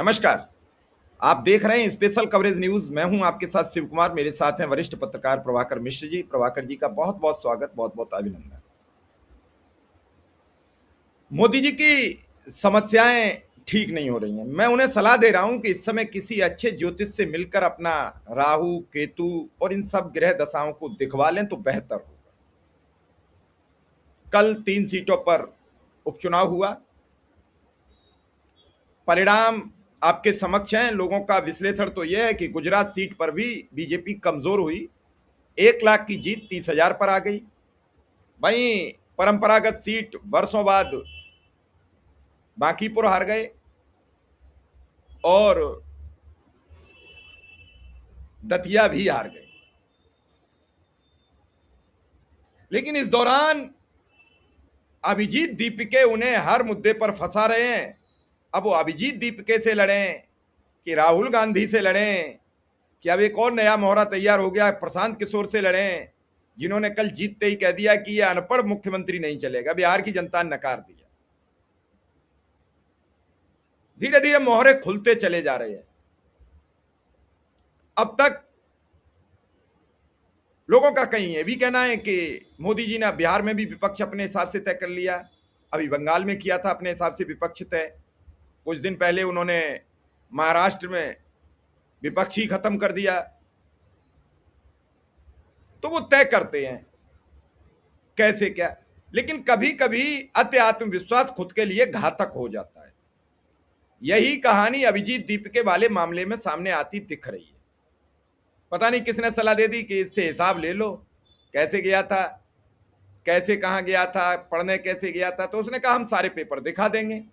नमस्कार। आप देख रहे हैं स्पेशल कवरेज न्यूज। मैं हूं आपके साथ शिव कुमार। मेरे साथ हैं वरिष्ठ पत्रकार प्रभाकर मिश्र जी। प्रभाकर जी का बहुत बहुत स्वागत, बहुत बहुत अभिनंदन। मोदी जी की समस्याएं ठीक नहीं हो रही हैं। मैं उन्हें सलाह दे रहा हूं कि इस समय किसी अच्छे ज्योतिष से मिलकर अपना राहु केतु और इन सब ग्रह दशाओं को दिखवा लें तो बेहतर होगा। कल 3 सीटों पर उपचुनाव हुआ, परिणाम आपके समक्ष हैं। लोगों का विश्लेषण तो यह है कि गुजरात सीट पर भी बीजेपी कमजोर हुई, 1 लाख की जीत 30,000 पर आ गई। वहीं परंपरागत सीट वर्षों बाद बांकीपुर हार गए और दतिया भी हार गए। लेकिन इस दौरान अभिजीत दीपिके उन्हें हर मुद्दे पर फंसा रहे हैं। अब वो अभिजीत दीपिके से लड़ें कि राहुल गांधी से लड़ें कि अब एक और नया मोहरा तैयार हो गया प्रशांत किशोर से लड़ें, जिन्होंने कल जीतते ही कह दिया कि यह अनपढ़ मुख्यमंत्री नहीं चलेगा। बिहार की जनता ने नकार दिया। धीरे धीरे मोहरे खुलते चले जा रहे हैं। अब तक लोगों का कहीं ये भी कहना है कि मोदी जी ने बिहार में भी विपक्ष अपने हिसाब से तय कर लिया, अभी बंगाल में किया था अपने हिसाब से विपक्ष तय, कुछ दिन पहले उन्होंने महाराष्ट्र में विपक्ष ही खत्म कर दिया। तो वो तय करते हैं कैसे क्या। लेकिन कभी कभी अति आत्मविश्वास खुद के लिए घातक हो जाता है। यही कहानी अभिजीत दीपिके वाले मामले में सामने आती दिख रही है। पता नहीं किसने सलाह दे दी कि इससे हिसाब ले लो, कैसे गया था, कैसे कहां गया था, पढ़ने कैसे गया था। तो उसने कहा हम सारे पेपर दिखा देंगे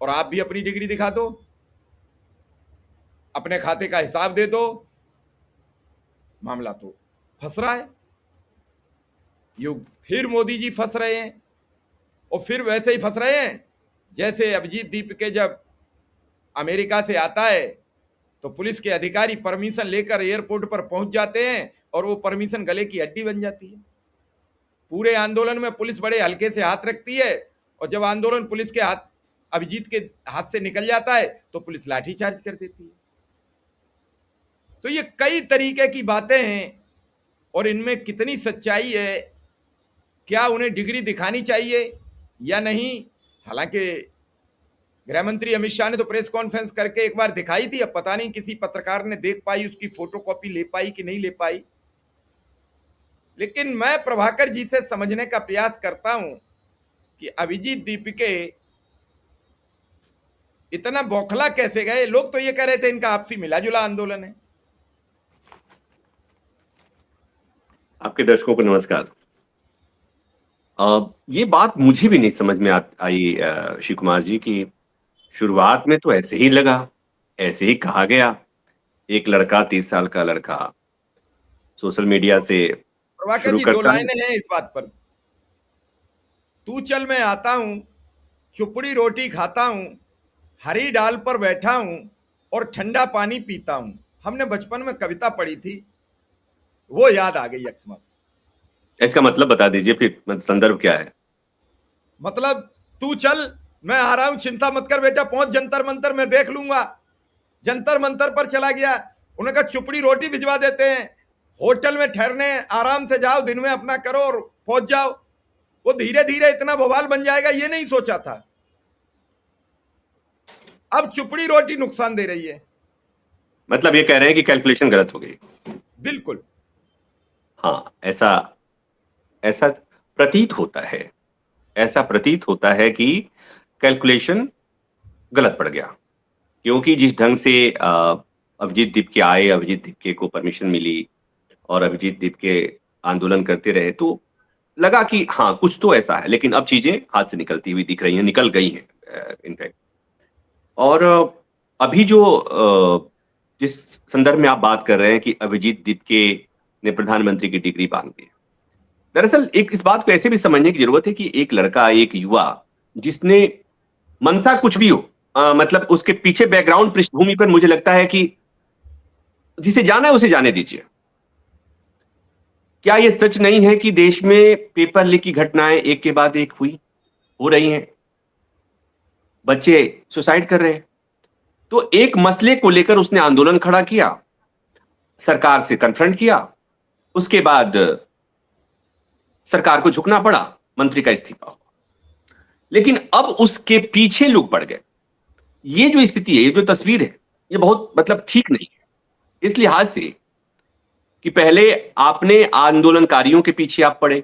और आप भी अपनी डिग्री दिखा दो, अपने खाते का हिसाब दे दो। मामला तो फंस रहा है। युग फिर मोदी जी फंस रहे हैं और फिर वैसे ही फंस रहे हैं जैसे अभिजीत दीपिके जब अमेरिका से आता है तो पुलिस के अधिकारी परमिशन लेकर एयरपोर्ट पर पहुंच जाते हैं और वो परमिशन गले की हड्डी बन जाती है। पूरे आंदोलन में पुलिस बड़े हल्के से हाथ रखती है और जब आंदोलन पुलिस के हाथ, अभिजीत के हाथ से निकल जाता है तो पुलिस लाठीचार्ज कर देती है। तो ये कई तरीके की बातें हैं और इनमें कितनी सच्चाई है, क्या उन्हें डिग्री दिखानी चाहिए या नहीं। हालांकि गृह मंत्री अमित शाह ने तो प्रेस कॉन्फ्रेंस करके एक बार दिखाई थी। अब पता नहीं किसी पत्रकार ने देख पाई, उसकी फोटोकॉपी ले पाई कि नहीं ले पाई। लेकिन मैं प्रभाकर जी से समझने का प्रयास करता हूं कि अभिजीत दीपिके इतना बौखला कैसे गए। लोग तो ये कह रहे थे इनका आपसी मिला जुला आंदोलन है। आपके दर्शकों को नमस्कार। ये बात मुझे भी नहीं समझ में आई शिव कुमार जी की शुरुआत में तो ऐसे ही लगा, ऐसे ही कहा गया। एक लड़का 30 साल का लड़का सोशल मीडिया से प्रभाकर शुरू जी, 2 करता है। लाइनें हैं इस बात पर। तू चल मैं आता हूं, चुपड़ी रोटी खाता हूं, हरी डाल पर बैठा हूं और ठंडा पानी पीता हूं। हमने बचपन में कविता पढ़ी थी, वो याद आ गई अकस्मात। इसका मतलब बता दीजिए फिर, संदर्भ क्या है? मतलब तू चल मैं आ रहा हूं, चिंता मत कर बेटा, पहुंच जंतर मंतर, मैं देख लूंगा। जंतर मंतर पर चला गया, उन्होंने कहा चुपड़ी रोटी भिजवा देते हैं, होटल में ठहरने आराम से जाओ, दिन में अपना करो और पहुंच जाओ। वो धीरे धीरे इतना बवाल बन जाएगा ये नहीं सोचा था। अब चुपड़ी रोटी नुकसान दे रही है। मतलब ये कह रहे हैं कि कैलकुलेशन गलत हो गई। बिल्कुल। हाँ, ऐसा ऐसा प्रतीत होता है, ऐसा प्रतीत होता है कि कैलकुलेशन गलत पड़ गया। क्योंकि जिस ढंग से अभिजीत दीपिके आए, अभिजीत दीपिके को परमिशन मिली और अभिजीत दीपिके आंदोलन करते रहे, तो लगा कि हाँ कुछ तो ऐसा है। लेकिन अब चीजें हाथ से निकलती हुई दिख रही हैं, निकल गई हैं इनफैक्ट। और अभी जो जिस संदर्भ में आप बात कर रहे हैं कि अभिजीत दीपिके ने प्रधानमंत्री की डिग्री मांग दी, दरअसल एक इस बात को ऐसे भी समझने की जरूरत है कि एक लड़का, एक युवा जिसने मनसा कुछ भी हो, मतलब उसके पीछे बैकग्राउंड पृष्ठभूमि पर मुझे लगता है कि जिसे जाना है उसे जाने दीजिए। क्या यह सच नहीं है कि देश में पेपर लीक की घटनाएं एक के बाद एक हो रही हैं? बच्चे सुसाइड कर रहे हैं, तो एक मसले को लेकर उसने आंदोलन खड़ा किया, सरकार से कन्फ्रंट किया, उसके बाद सरकार को झुकना पड़ा, मंत्री का इस्तीफा हुआ। लेकिन अब उसके पीछे लोग पड़ गए। ये जो स्थिति है, ये जो तस्वीर है, ये बहुत मतलब ठीक नहीं है। इस लिहाज से कि पहले आपने आंदोलनकारियों के पीछे आप पड़े,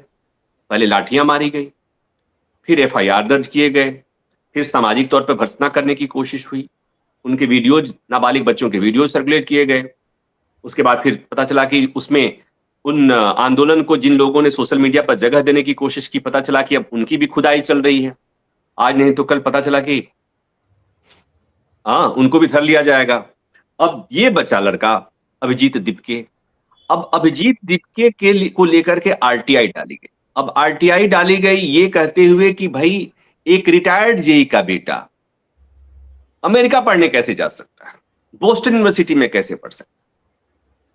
पहले लाठियां मारी गई, फिर एफआईआर दर्ज किए गए, फिर सामाजिक तौर पर भर्त्सना करने की कोशिश हुई, उनके वीडियोज, नाबालिग बच्चों के वीडियो सर्कुलेट किए गए। उसके बाद फिर पता चला कि उसमें उन आंदोलन को जिन लोगों ने सोशल मीडिया पर जगह देने की कोशिश की, पता चला कि अब उनकी भी खुदाई चल रही है। आज नहीं तो कल पता चला कि हाँ, उनको भी धर लिया जाएगा। अब ये बचा लड़का अभिजीत दीपके। अब अभिजीत दीपके को लेकर के आरटीआई डाली गई। अब आरटीआई डाली गई ये कहते हुए कि भाई एक रिटायर्ड जेई का बेटा अमेरिका पढ़ने कैसे जा सकता है, बोस्टन यूनिवर्सिटी में कैसे पढ़ सकता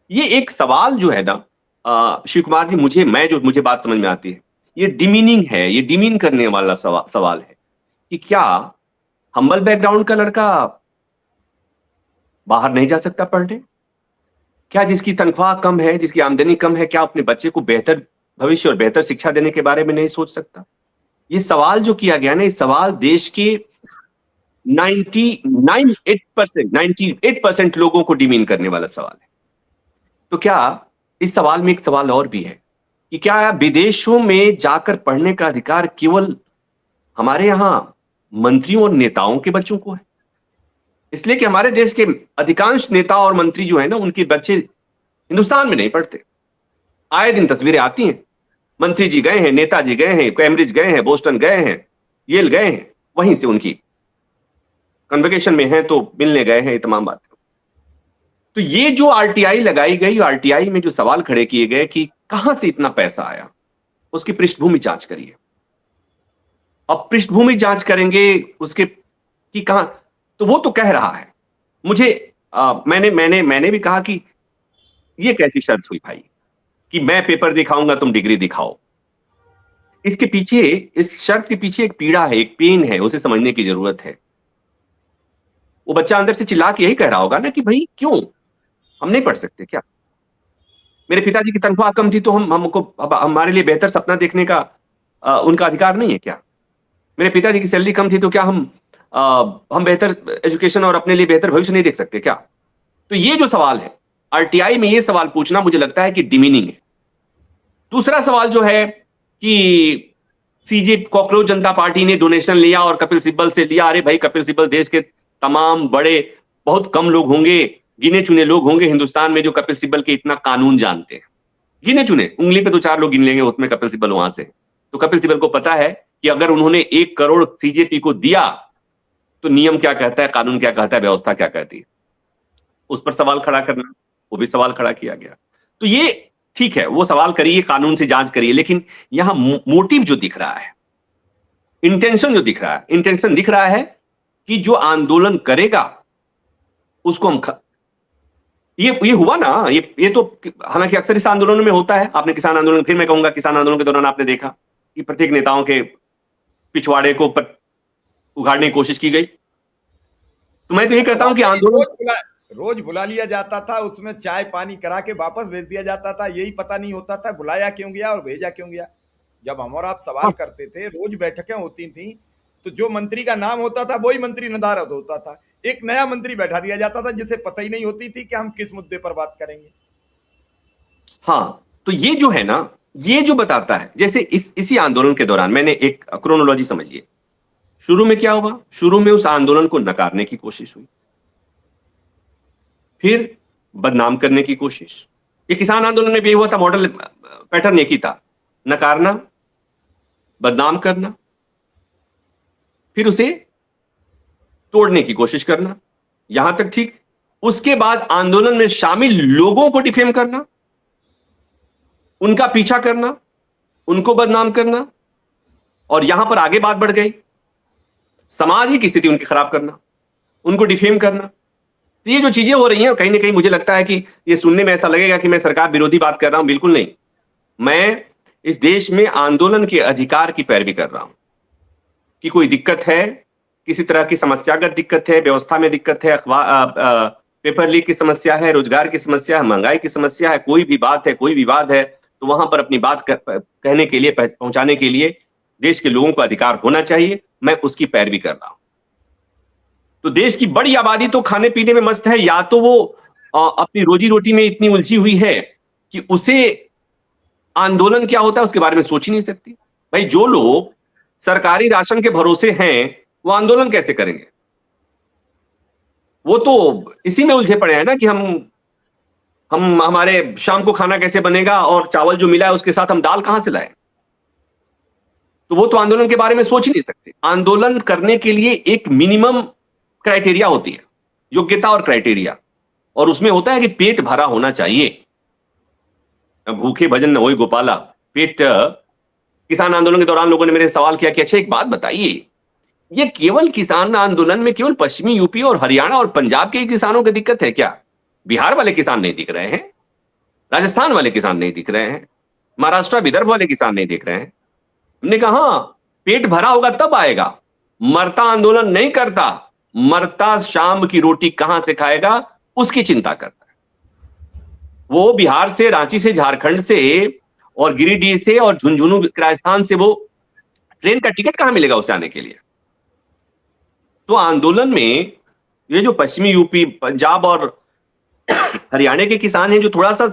है। ये एक सवाल जो है ना शिव कुमार जी, मुझे बात समझ में आती है, ये डिमीनिंग है, ये डिमीन करने वाला सवाल है कि क्या हम्बल बैकग्राउंड का लड़का बाहर नहीं जा सकता पढ़ने? क्या जिसकी तनख्वाह कम है, जिसकी आमदनी कम है, क्या अपने बच्चे को बेहतर भविष्य और बेहतर शिक्षा देने के बारे में नहीं सोच सकता? ये सवाल जो किया गया ना, ये सवाल देश के 98% लोगों को डिमीन करने वाला सवाल है। तो क्या इस सवाल में एक सवाल और भी है कि क्या विदेशों में जाकर पढ़ने का अधिकार केवल हमारे यहां मंत्रियों और नेताओं के बच्चों को है? इसलिए कि हमारे देश के अधिकांश नेता और मंत्री जो है ना, उनके बच्चे हिंदुस्तान में नहीं पढ़ते। आए दिन तस्वीरें आती हैं, मंत्री जी गए हैं, नेताजी गए हैं, कैम्ब्रिज गए हैं, बोस्टन गए हैं, येल गए हैं, वहीं से उनकी कन्वोकेशन में है तो मिलने गए हैं, ये तमाम बातें। तो ये जो आरटीआई लगाई गई, आरटीआई में जो सवाल खड़े किए गए कि कहां से इतना पैसा आया, उसकी पृष्ठभूमि जांच करिए। अब पृष्ठभूमि जांच करेंगे उसके कि कहां, तो वो तो कह रहा है मुझे मैंने भी कहा कि ये कैसी शर्त हुई भाई कि मैं पेपर दिखाऊंगा तुम डिग्री दिखाओ। इसके पीछे, इस शर्त के पीछे एक पीड़ा है, एक पेन है, उसे समझने की जरूरत है। वो बच्चा अंदर से चिल्ला के यही कह रहा होगा ना कि भाई क्यों हम नहीं पढ़ सकते क्या? मेरे पिताजी की तनख्वाह कम थी तो हमारे लिए बेहतर सपना देखने का उनका अधिकार नहीं है क्या? मेरे पिताजी की सैलरी कम थी तो क्या हम बेहतर एजुकेशन और अपने लिए बेहतर भविष्य नहीं देख सकते क्या? तो ये जो सवाल है, आरटीआई में ये सवाल पूछना मुझे लगता है कि डिमीनिंग है। दूसरा सवाल जो है कि सीजे कॉकरोच जनता पार्टी ने डोनेशन लिया और कपिल सिब्बल से लिया। अरे भाई, कपिल सिब्बल देश के तमाम बड़े, बहुत कम लोग होंगे, गिने चुने लोग होंगे हिंदुस्तान में जो कपिल सिब्बल के इतना कानून जानते हैं। गिने चुने, उंगली पे 2-4 लोग गिन लेंगे उसमें कपिल सिब्बल वहां से। तो कपिल सिब्बल को पता है कि अगर उन्होंने 1 करोड़ सीजेपी को दिया तो नियम क्या कहता है, कानून क्या कहता है, व्यवस्था क्या कहती है। उस पर सवाल खड़ा करना, वो भी सवाल खड़ा किया गया। तो ये ठीक है, वो सवाल करिए, कानून से जांच करिए, लेकिन यहां मोटिव जो दिख रहा है, इंटेंशन जो दिख रहा है, इंटेंशन दिख रहा है कि जो आंदोलन करेगा उसको हम ये हुआ ना, ये तो हालांकि अक्सर इस आंदोलन में होता है। आपने किसान आंदोलन, फिर मैं कहूंगा किसान आंदोलन के दौरान आपने देखा कि प्रत्येक नेताओं के पिछवाड़े को उगाड़ने की कोशिश की गई। तो मैं तो ये कहता हूं कि आंदोलन रोज बुला लिया जाता था, उसमें चाय पानी करा के वापस भेज दिया जाता था, यही पता नहीं होता था बुलाया क्यों गया और भेजा क्यों गया। जब हम और आप सवाल करते थे, रोज बैठकें होती थी, तो जो मंत्री का नाम होता था वही मंत्री नदारद होता था। एक नया मंत्री बैठा दिया जाता था जिसे पता ही नहीं होती थी कि हम किस मुद्दे पर बात करेंगे। हाँ, तो ये जो है ना, ये जो बताता है, जैसे इसी आंदोलन के दौरान मैंने एक क्रोनोलॉजी समझिए। शुरू में क्या हुआ? शुरू में उस आंदोलन को नकारने की कोशिश हुई, फिर बदनाम करने की कोशिश। ये किसान आंदोलन में भी हुआ था, मॉडल पैटर्न एक ही था, नकारना, बदनाम करना, फिर उसे तोड़ने की कोशिश करना, यहां तक ठीक। उसके बाद आंदोलन में शामिल लोगों को डिफेम करना, उनका पीछा करना, उनको बदनाम करना, और यहां पर आगे बात बढ़ गई, समाज की स्थिति उनकी खराब करना, उनको डिफेम करना। तो ये जो चीजें हो रही हैं, कहीं ना कहीं मुझे लगता है कि ये सुनने में ऐसा लगेगा कि मैं सरकार विरोधी बात कर रहा हूं। बिल्कुल नहीं, मैं इस देश में आंदोलन के अधिकार की पैरवी कर रहा हूं कि कोई दिक्कत है, किसी तरह की समस्यागत दिक्कत है, व्यवस्था में दिक्कत है, पेपर लीक की समस्या है, रोजगार की समस्या है, महंगाई की समस्या है, कोई भी बात है, कोई विवाद है, तो वहां पर अपनी बात कहने के लिए, पहुंचाने के लिए देश के लोगों को अधिकार होना चाहिए। मैं उसकी पैरवी कर रहा हूं। तो देश की बड़ी आबादी तो खाने पीने में मस्त है, या तो वो अपनी रोजी रोटी में इतनी उलझी हुई है कि उसे आंदोलन क्या होता है उसके बारे में सोच ही नहीं सकती। भाई, जो लोग सरकारी राशन के भरोसे हैं, वो आंदोलन कैसे करेंगे? वो तो इसी में उलझे पड़े हैं ना कि हम हमारे शाम को खाना कैसे बनेगा, और चावल जो मिला है उसके साथ हम दाल कहां से लाएं? तो वो तो आंदोलन के बारे में सोच ही नहीं सकते। आंदोलन करने के लिए एक मिनिमम क्राइटेरिया होती है, योग्यता और क्राइटेरिया, और उसमें होता है कि पेट भरा होना चाहिए। अब भूखे भजन न होई गोपाला, पेट। किसान आंदोलन के दौरान लोगों ने मेरे से सवाल किया कि अच्छा एक बात बताइए, ये केवल किसान आंदोलन में केवल पश्चिमी यूपी और हरियाणा और पंजाब के ही किसानों की दिक्कत है क्या? बिहार वाले किसान नहीं दिख रहे हैं, राजस्थान वाले किसान नहीं दिख रहे हैं, महाराष्ट्र विदर्भ वाले किसान नहीं दिख रहे हैं? हमने कहा हाँ, पेट भरा होगा तब आएगा। मरता आंदोलन नहीं करता, मरता शाम की रोटी कहां से खाएगा उसकी चिंता करता है। वो बिहार से, रांची से, झारखंड से और गिरिडीह से और झुंझुनू राजस्थान से वो ट्रेन का टिकट कहां मिलेगा उसे आने के लिए? तो आंदोलन में ये जो पश्चिमी यूपी, पंजाब और हरियाणा के किसान हैं जो थोड़ा सा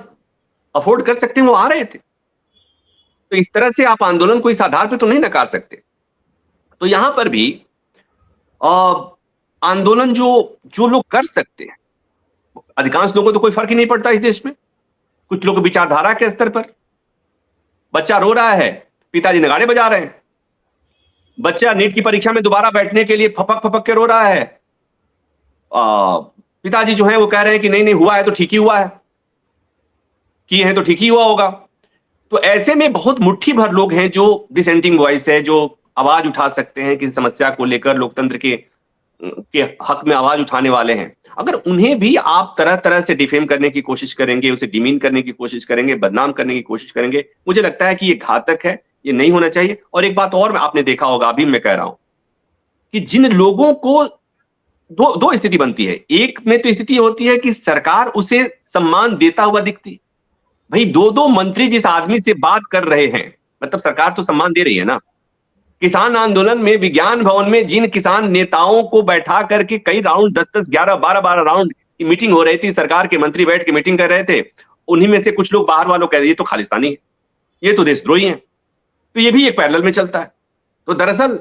अफोर्ड कर सकते हैं, वो आ रहे थे। तो इस तरह से आप आंदोलन को इस आधार पे तो नहीं नकार सकते। तो यहां पर भी आंदोलन जो लोग कर सकते हैं, अधिकांश लोगों को तो कोई फर्क ही नहीं पड़ता इस देश में। कुछ लोग विचारधारा के स्तर पर, बच्चा रो रहा है, पिताजी नगाड़े बजा रहे हैं। बच्चा नीट की परीक्षा में दोबारा बैठने के लिए फपक फपक के रो रहा है, पिताजी जो है वो कह रहे हैं कि नहीं नहीं, हुआ है तो ठीक ही हुआ है, किए हैं तो ठीक ही हुआ होगा। तो ऐसे में बहुत मुट्ठी भर लोग हैं जो डिसेंटिंग वॉइस है, जो आवाज उठा सकते हैं किसी समस्या को लेकर, लोकतंत्र के हक में आवाज उठाने वाले हैं। अगर उन्हें भी आप तरह तरह से डिफेम करने की कोशिश करेंगे, उसे डिमीन करने की कोशिश करेंगे, बदनाम करने की कोशिश करेंगे, मुझे लगता है कि ये घातक है, ये नहीं होना चाहिए। और एक बात और आपने देखा होगा, अभी मैं कह रहा हूं कि जिन लोगों को दो स्थिति बनती है। एक में तो स्थिति होती है कि सरकार उसे सम्मान देता हुआ दिखती है। भाई, दो मंत्री जिस आदमी से बात कर रहे हैं, मतलब सरकार तो सम्मान दे रही है ना। किसान आंदोलन में विज्ञान भवन में जिन किसान नेताओं को बैठा करके कई राउंड, 10-10, 11, 12 राउंड की मीटिंग हो रही थी, सरकार के मंत्री बैठ के मीटिंग कर रहे थे, उन्हीं में से कुछ लोग बाहर वालों कह रहे ये तो खालिस्तानी है, ये तो देशद्रोही है। तो ये भी एक पैरेलल में चलता है। तो दरअसल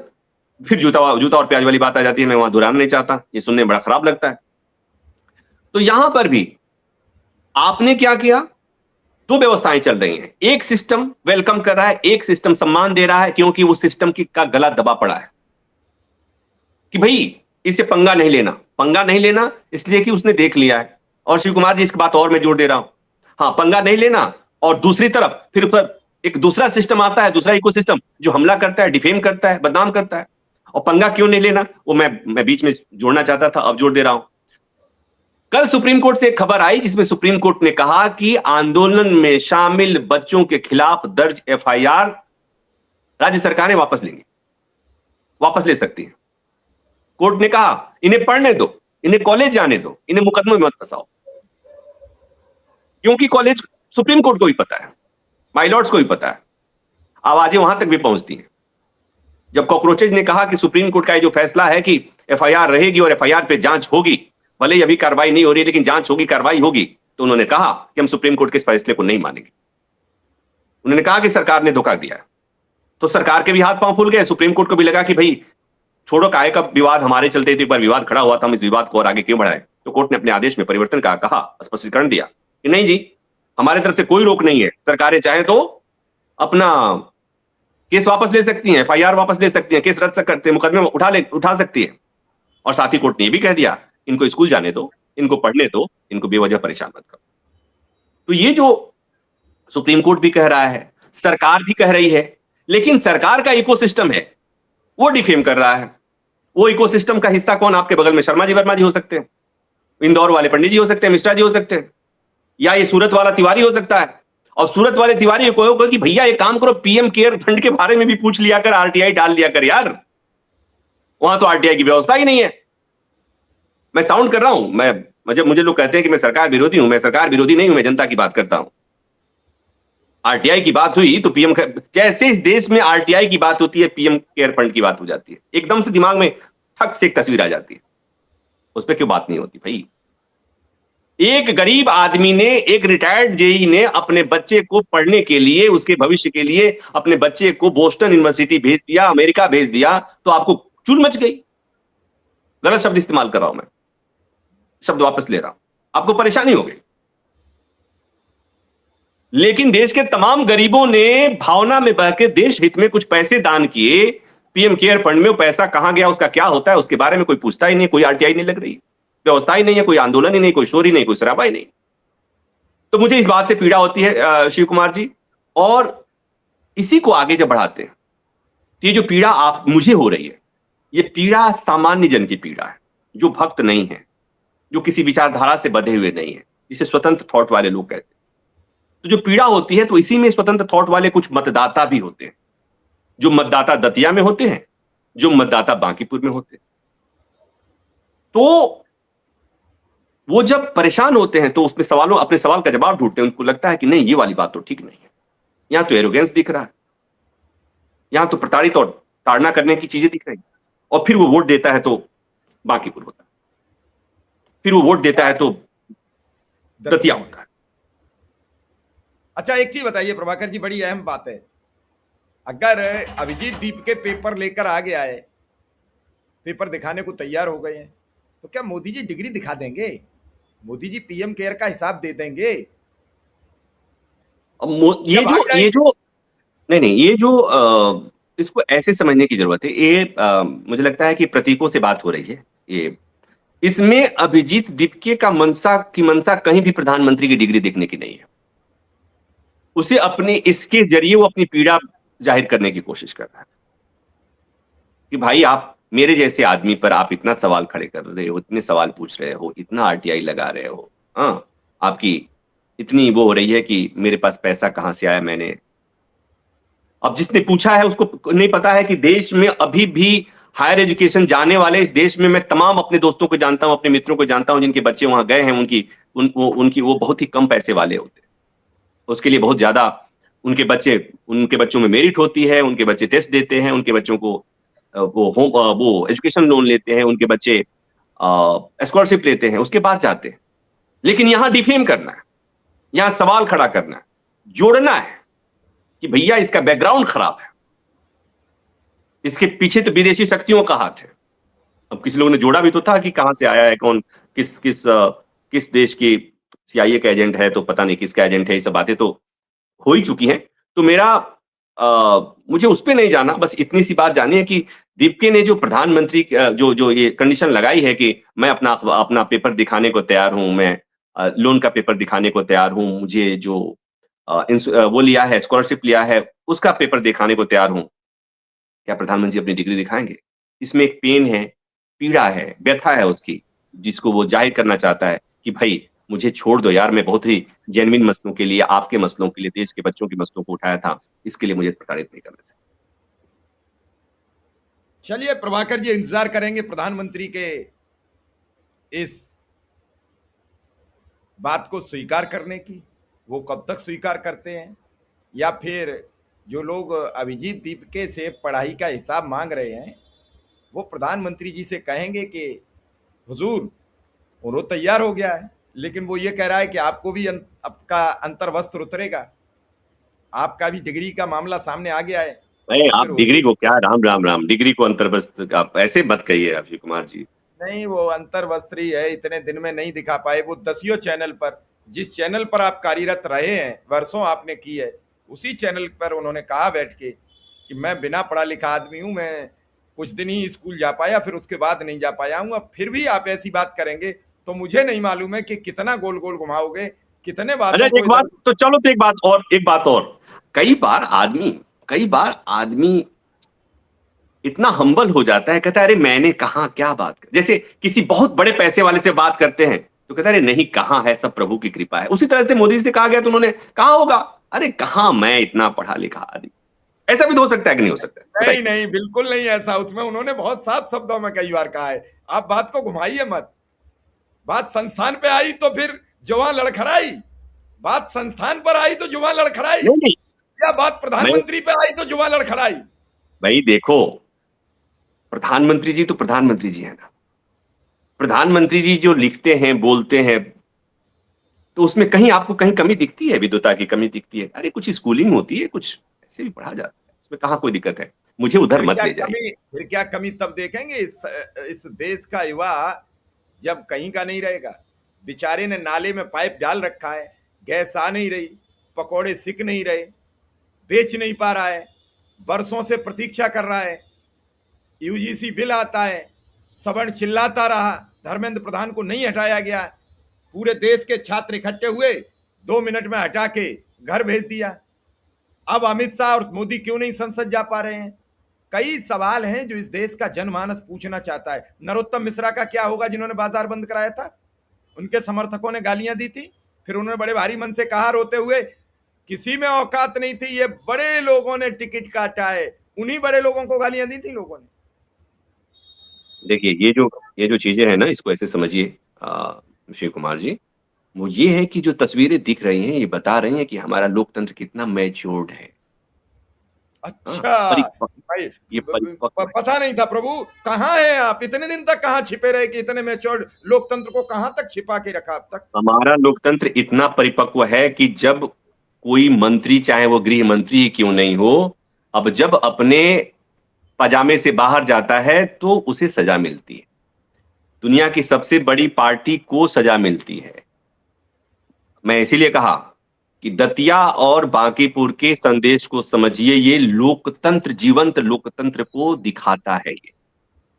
फिर जूता और प्याज वाली बात आ जाती है, मैं वहां दोहराना नहीं चाहता, ये सुनने में बड़ा खराब लगता है। तो यहां पर भी आपने क्या किया? दो व्यवस्थाएं चल रही हैं। एक सिस्टम वेलकम कर रहा है, एक सिस्टम सम्मान दे रहा है, क्योंकि उस सिस्टम का गला दबा पड़ा है कि भाई इससे पंगा नहीं लेना, इसलिए कि उसने देख लिया है। और शिव कुमार जी, इसकी बात और मैं जोड़ दे रहा हूं, हाँ, पंगा नहीं लेना, और दूसरी तरफ फिर ऊपर एक दूसरा सिस्टम आता है, दूसरा इकोसिस्टम जो हमला करता है, डिफेम करता है, बदनाम करता है। और पंगा क्यों नहीं लेना, वो मैं बीच में जोड़ना चाहता था, अब जोड़ दे रहा हूं। कल सुप्रीम कोर्ट से एक खबर आई जिसमें सुप्रीम कोर्ट ने कहा कि आंदोलन में शामिल बच्चों के खिलाफ दर्ज एफआईआर राज्य सरकारें वापस ले सकती हैं। कोर्ट ने कहा इन्हें पढ़ने दो, इन्हें कॉलेज जाने दो, इन्हें मुकदमे में मत फंसाओ, क्योंकि कॉलेज सुप्रीम कोर्ट को भी पता है, माय लॉर्ड्स को भी पता है, आवाजें वहां तक भी पहुंचती हैं। जब कॉकरोचेज ने कहा कि सुप्रीम कोर्ट का ये जो फैसला है कि एफआईआर रहेगी और एफआईआर पे जांच होगी, भले ही अभी कार्रवाई नहीं हो रही लेकिन जांच होगी, कार्रवाई होगी, तो उन्होंने कहा कि हम सुप्रीम कोर्ट के इस फैसले को नहीं मानेंगे। उन्होंने कहा कि सरकार ने धोखा दिया। तो सरकार के भी हाथ पांव फूल गए, सुप्रीम कोर्ट को भी लगा कि भाई छोड़ो, काहे का विवाद, हमारे चलते एक बार विवाद खड़ा हुआ था, हम इस विवाद को और आगे क्यों बढ़ाएं। तो कोर्ट ने अपने आदेश में परिवर्तन का कहा, स्पष्टीकरण दिया कि नहीं जी, हमारे तरफ से कोई रोक नहीं है, सरकारें चाहे तो अपना केस वापस ले सकती हैं, एफआईआर वापस ले सकती हैं, केस रद्द करते, मुकदमे उठा सकती है। और साथ ही कोर्ट ने भी कह दिया इनको स्कूल जाने दो, इनको पढ़ने दो, इनको बेवजह परेशान मत करो। तो ये जो सुप्रीम कोर्ट भी कह रहा है, सरकार भी कह रही है, लेकिन सरकार का इकोसिस्टम है वो डिफेम कर रहा है। वो इकोसिस्टम का हिस्सा कौन? आपके बगल में शर्मा जी, वर्मा जी हो सकते हैं, इंदौर वाले पंडित जी हो सकते हैं, मिश्रा जी हो सकते हैं, या ये सूरत वाला तिवारी हो सकता है। और सूरत वाले तिवारी को होगा कि भैया एक काम करो, पीएम केयर फंड के बारे में भी पूछ लिया कर, आरटीआई डाल लिया कर यार। वहां तो आरटीआई की व्यवस्था ही नहीं है। मैं साउंड कर रहा हूं, मुझे लोग कहते हैं कि मैं सरकार विरोधी हूं, मैं सरकार विरोधी नहीं हूं, मैं जनता की बात करता हूं। आरटीआई की बात हुई तो जैसे इस देश में आरटीआई की बात होती है, पीएम केयर फंड की बात हो जाती है, एकदम से दिमाग में ठक से एक तस्वीर आ जाती है। उस पर क्यों बात नहीं होती भाई? एक गरीब आदमी ने, एक रिटायर्ड जेई ने अपने बच्चे को पढ़ने के लिए, उसके भविष्य के लिए अपने बच्चे को बोस्टन यूनिवर्सिटी भेज दिया, अमेरिका भेज दिया, तो आपको चूल मच गई। गलत शब्द इस्तेमाल कर रहा हूं मैं, शब्द वापस ले रहा हूं, आपको परेशानी हो गई। लेकिन देश के तमाम गरीबों ने भावना में बह के देश हित में कुछ पैसे दान किए, पीएम केयर फंड में वो पैसा कहां गया, उसका क्या होता है, उसके बारे में कोई पूछता ही नहीं, कोई आरटीआई नहीं लग रही, व्यवस्था ही नहीं है, कोई आंदोलन ही नहीं, कोई शोर ही नहीं, कोई शराबा ही नहीं। तो मुझे इस बात से पीड़ा होती है शिव कुमार जी, और इसी को आगे जब बढ़ाते हैं, ये जो पीड़ा आप मुझे हो रही है, ये पीड़ा सामान्य जन की पीड़ा है, जो भक्त नहीं है, जो किसी विचारधारा से बंधे हुए नहीं है, जिसे स्वतंत्र थॉट वाले लोग कहते हैं। तो जो पीड़ा होती है, तो इसी में स्वतंत्र थॉट वाले कुछ मतदाता भी होते हैं, जो मतदाता दतिया में होते हैं, जो मतदाता बांकीपुर में होते हैं। तो वो जब परेशान होते हैं तो उसमें अपने सवाल का जवाब ढूंढते हैं, उनको लगता है कि नहीं, ये वाली बात तो ठीक नहीं है, यहां तो एरोगेंस दिख रहा है, यहां तो प्रताड़ित और ताड़ना करने की चीजें दिख रही है। और फिर वो वोट देता है तो बांकीपुर होता है, फिर वो वोट देता है तो दतिया होता है। अच्छा, एक चीज बताइए प्रभाकर जी, बड़ी अहम बात है। अगर अभिजीत दीप के पेपर लेकर आ गया है, पेपर दिखाने को तैयार हो गए हैं, तो क्या मोदी जी डिग्री दिखा देंगे? मोदी जी पीएम केयर का हिसाब दे देंगे? अब ये जो नहीं, ये जो इसको ऐसे समझने की जरूरत है, ये मुझे लगता है कि प्रतीकों से बात हो रही है। ये इसमें अभिजीत दीपके का मंशा कहीं भी प्रधानमंत्री की डिग्री देखने की नहीं है। उसे अपने इसके जरिए वो अपनी पीड़ा जाहिर करने की कोशिश कर रहा है कि भाई, आप मेरे जैसे आदमी पर आप इतना सवाल खड़े कर रहे हो, इतने सवाल पूछ रहे हो, इतना आरटीआई लगा रहे हो, हाँ, आपकी इतनी वो हो रही है कि मेरे पास पैसा कहां से आया। मैंने अब जिसने पूछा है उसको नहीं पता है कि देश में अभी भी हायर एजुकेशन जाने वाले, इस देश में मैं तमाम अपने दोस्तों को जानता हूं, अपने मित्रों को जानता हूं जिनके बच्चे वहां गए हैं, उनकी वो बहुत ही कम पैसे वाले होते हैं। उसके लिए बहुत ज्यादा उनके बच्चों में मेरिट होती है, उनके बच्चे टेस्ट देते हैं, उनके बच्चों को वो एजुकेशन लोन लेते हैं, उनके बच्चे स्कॉलरशिप लेते हैं, उसके बाद जाते हैं। लेकिन यहां डिफेम करना है, यहां सवाल खड़ा करना है, जोड़ना है कि भैया इसका बैकग्राउंड खराब है, इसके पीछे तो विदेशी शक्तियों का हाथ है। अब किसी लोगों ने जोड़ा भी तो था कि कहां से आया है, कौन किस देश की सीआईए का एजेंट है, तो पता नहीं किसका एजेंट है, ये सब बातें तो हो ही चुकी हैं। तो मुझे उस पर नहीं जाना, बस इतनी सी बात जानी है कि दीपके ने जो प्रधानमंत्री जो ये कंडीशन लगाई है कि मैं अपना पेपर दिखाने को तैयार हूं, मैं लोन का पेपर दिखाने को तैयार हूं, मुझे जो वो लिया है, स्कॉलरशिप लिया है, उसका पेपर दिखाने को तैयार हूं। क्या प्रधानमंत्री अपनी डिग्री दिखाएंगे? इसमें एक पेन है, पीड़ा है, व्यथा है उसकी, जिसको वो जाहिर करना चाहता है कि भाई मुझे छोड़ दो यार, मैं बहुत ही जेन्युइन मसलों के लिए, आपके मसलों के लिए, देश के बच्चों के मसलों को उठाया था, इसके लिए मुझे प्रताड़ित नहीं करना चाहिए। चलिए प्रभाकर जी, इंतजार करेंगे प्रधानमंत्री के इस बात को स्वीकार करने की। वो कब तक स्वीकार करते हैं, या फिर जो लोग अभिजीत दीपके से पढ़ाई का हिसाब मांग रहे हैं, वो प्रधानमंत्री जी से कहेंगे कि हुजूर, वो तैयार हो गया है, लेकिन वो ये कह रहा है कि आपको भी आपका अंतर वस्त्र उतरेगा, आपका भी डिग्री का मामला सामने आ गया है। नहीं, तो आप फिर डिग्री को क्या, राम राम राम, डिग्री को अंतर्वस्त्र आप ऐसे मत कहिए अभिषेक कुमार जी। नहीं, वो अंतर वस्त्र ही है, इतने दिन में नहीं दिखा पाए। वो 10 चैनल पर, जिस चैनल पर आप कार्यरत रहे हैं, वर्षों आपने की है, उसी चैनल पर उन्होंने कहा बैठ के कि मैं बिना पढ़ा लिखा आदमी हूं, मैं कुछ दिन ही स्कूल जा पाया, फिर उसके बाद नहीं जा पाया हूं। अब फिर भी आप ऐसी बात करेंगे तो मुझे नहीं मालूम है कि कितना गोल गोल घुमाओगे, कितने बातों को एक बात तो चलो, तो एक बात और, कई बार आदमी इतना हम्बल हो जाता है, कहता है अरे मैंने कहा, क्या बात कर, जैसे किसी बहुत बड़े पैसे वाले से बात करते हैं तो कहता है अरे नहीं, कहां है, सब प्रभु की कृपा है। उसी तरह से मोदी से कहा गया तो उन्होंने कहा होगा, अरे कहां, मैं इतना पढ़ा लिखा आदमी, ऐसा भी तो हो सकता है कि नहीं हो सकता? नहीं बताइए। नहीं, बिल्कुल नहीं ऐसा। उसमें उन्होंने बहुत साफ शब्दों में कई बार कहा है, आप बात को घुमाइए मत। बात संस्थान पे आई तो फिर जुबान लड़खड़ाई, बात संस्थान पर आई तो जुबान लड़खड़ाई, नहीं नहीं, या बात मैं प्रधानमंत्री पे आई तो जुबान लड़खड़ाई। भाई देखो, प्रधानमंत्री जी तो प्रधानमंत्री जी है ना। प्रधानमंत्री जी जो लिखते हैं, बोलते हैं, तो उसमें कहीं आपको कहीं कमी दिखती है, विद्वता की कमी दिखती है? अरे कुछ स्कूलिंग होती है, कुछ ऐसे भी पढ़ा जाता है, इसमें कहाँ कोई दिक्कत है? मुझे उधर मत ले जाइए। फिर क्या कमी तब देखेंगे इस देश का युवा, जब कहीं का नहीं रहेगा। बेचारे ने नाले में पाइप डाल रखा है, गैस आ नहीं रही, पकोड़े सिक नहीं रहे, बेच नहीं पा रहा है, बरसों से प्रतीक्षा कर रहा है, यूजीसी बिल आता है, सवर्ण चिल्लाता रहा, धर्मेंद्र प्रधान को नहीं हटाया गया, पूरे देश के छात्र इकट्ठे हुए, 2 मिनट में हटा के घर भेज दिया। अब अमित शाह और मोदी क्यों नहीं संसद जा पा रहे हैं? कई सवाल हैं जो इस देश का जनमानस पूछना चाहता है। नरोत्तम मिश्रा का क्या होगा, जिन्होंने बाजार बंद कराया था? उनके समर्थकों ने गालियां दी थी, फिर उन्होंने बड़े भारी मन से कहा रोते हुए, किसी में औकात नहीं थी, ये बड़े लोगों ने टिकट काटा है। उन्हीं बड़े लोगों को गालियां दी थी लोगों ने। देखिए, ये जो चीजें हैं ना, इसको ऐसे समझिए शिव कुमार जी, वो ये है कि जो तस्वीरें दिख रही हैं, ये बता रही हैं कि हमारा लोकतंत्र कितना मैच्योर्ड है। हाँ, अच्छा भाई, ये परिपक्व है। पता नहीं था प्रभु, कहाँ हैं आप? इतने दिन तक कहाँ छिपे रहे कि इतने मैच्योर्ड लोकतंत्र को कहाँ तक छिपा के रखा अब तक? हमारा लोकतंत्र इतना परिपक्व है कि जब कोई मंत्री, चाहे वो गृह मंत्री ही क्यों नहीं हो, अब जब अपने पजामे से बाहर जाता है तो उसे सजा मिलती है। दुनिया की सबसे बड़ी पार्टी को सजा मिलती है। मैं इसीलिए कहा कि दतिया और बांकीपुर के संदेश को समझिए, ये लोकतंत्र, जीवंत लोकतंत्र को दिखाता है।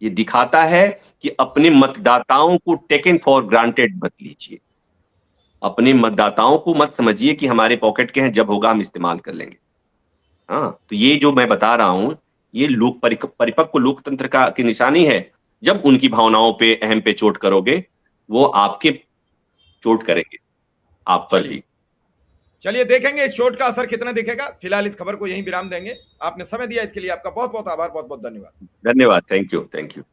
ये दिखाता है कि अपने मतदाताओं को टेकन फॉर ग्रांटेड मत लीजिए। अपने मतदाताओं को मत समझिए कि हमारे पॉकेट के हैं, जब होगा हम इस्तेमाल कर लेंगे। हाँ, तो ये जो मैं बता रहा हूं, ये परिपक्व लोकतंत्र का की निशानी है। जब उनकी भावनाओं पे, अहम पे चोट करोगे, वो आपके चोट करेंगे, आप पर चलिए भी। चलिए, देखेंगे इस चोट का असर कितना दिखेगा। फिलहाल इस खबर को यहीं विराम देंगे। आपने समय दिया इसके लिए आपका बहुत बहुत आभार, बहुत बहुत धन्यवाद। धन्यवाद। Thank you, thank you.